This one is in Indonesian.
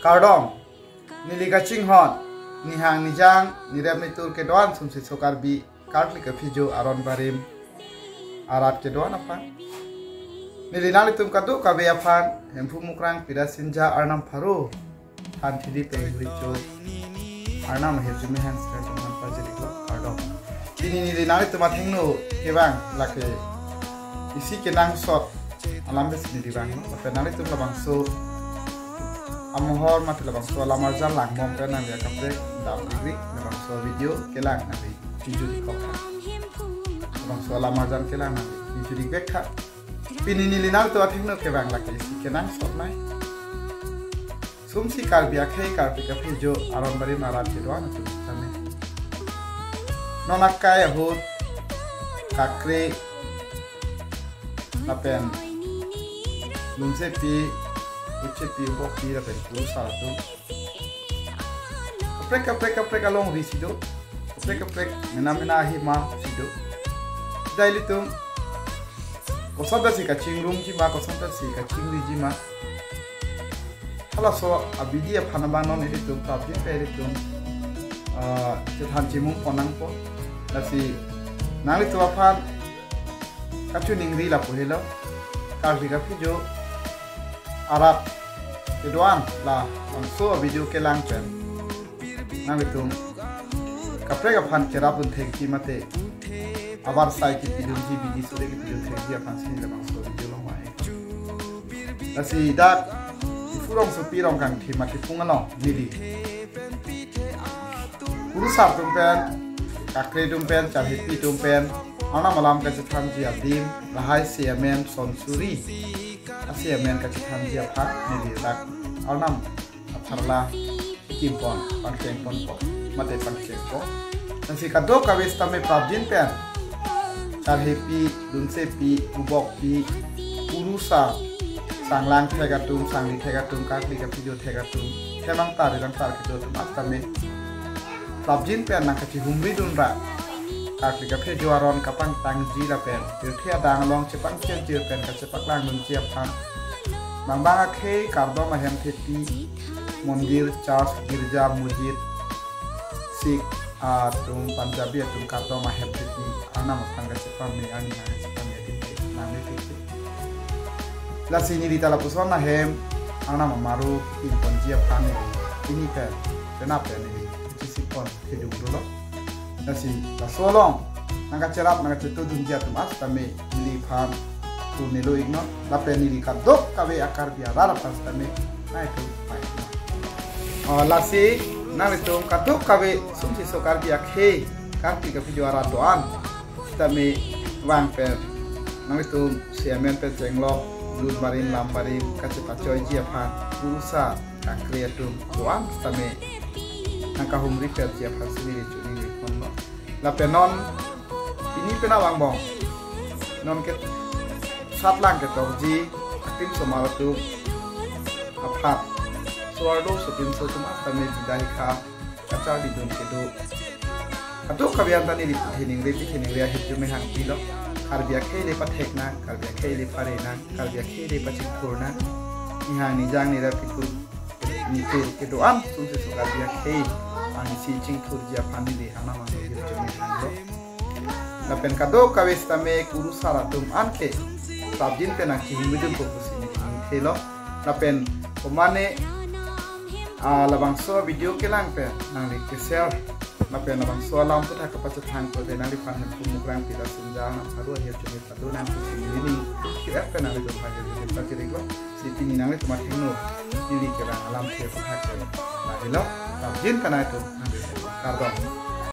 Kardom nili kaching hon nihang nijang nirem nitur ke doan sumsi sokar bi kartli ke video aron barim arat ke doan apa nili nali tum kadu kabe afan hempu mukrang pida sinja arnam paru han thidi pe richo arnam hejumi han straight on pajeri ko kardom ini nili nali tum athengno kebang lake isi kenang shot alam bes ni bang apa nali tum labang so amohor mati labang so lamarjan lang mom kan nang ya kapre dam degree labang so video kelang nabi video di kok labang so lamarjan kelang nabi video di bekha pini ni linal to athingno ke bang laki si kenang sot nai sumsi kar bia khai kar pika video aron bari marat ke doan tu tame nonakai hut kakre napen lunse pi uche pi hoki la pen puru salatu kaprek along risido kaprek mena hi ma sido daily tum kosonta si kaching room ji ma kosonta si kaching ri ji ma hala so abidi aphanaba non edi tum tabji pe edi tum je than ji mung onang po lasi nali tu aphan kachu ningri la pohelo karbi ka video Arab keduan lah langsung video ke langpen nang itu kapre kaphan kerap pun theki mate abar sai ki video ji video sore ki video theki aphan sini la langsung video long mai asi dat furong so pirong kang thi mate pungano nili guru sab tumpen kakre tumpen chahipi tumpen ana malam ka chatham ji adim lahai siamen sonsuri asia men ka chitham ji apha nili rak alnam apharla kimpon pankeng pon po mate pankeng po nasi kado ka westa me prabjin pen charhepi dunse pi ubok pi purusa sanglang thegatum sangli thegatum kakli ka video thegatum themang tar rang tar kido masta me prabjin pen na ka chi humri dun ra kakli ka video aron kapang tangji la pen tirthia dang long chepang chen jir pen ka chepak lang nun chiap phan bang khe kardom ahem theti mondir church girja masjid sikh atum punjabi atum kardom ahem theti ana mapang ka chepang me ani na chepang me theti nami theti la sini di tala puson na hem ana mamaru in ponjia phan ini ka kenapa ni sipon thedu dolo nasi la solong nanga cerap nanga cetu dunja tumas tame li phan tu nelo igno la penili ka dok kawe akar biara la pas tame nai tu pai la si nang itu ka dok kawe sumsi sokar bia khe karti ka video ara doan tame wang per nang itu siamen pe jenglok lud marin lam marin ka cepat choi ji phan purusa ka kreatum doan tame nang ka humri per ji phan sini chuni kono la penon ini pena bang bong non ke sat lang ke torji tim somaratu aphat suardo sepin so tuma tame dai kha kacha di dun ke do atu kabian tani di hening le hit me hang pilo karbia khe le pathekna karbia khe le parena karbia khe le pachikkurna ni hang ni jang ni ra pitu ni ke do am sun se karbia khe ani si ching thur ja pani le ana ma hit me hang do na pen kado kawes tame kuru saratum anke sabjin pena ki himudum ko kusini thelo na pen komane labang so video ke lang pe nang li ke share na pen labang so lam to thak pa thang ko de nang li phan pu mukrang pida sunja na saru hiya chumi padu nang ki ni ki app pe nang li do pa de pa ki ro si tini nang li tuma thingno ni li ke lang alam the pa thak na helo sabjin kana to nang li kardom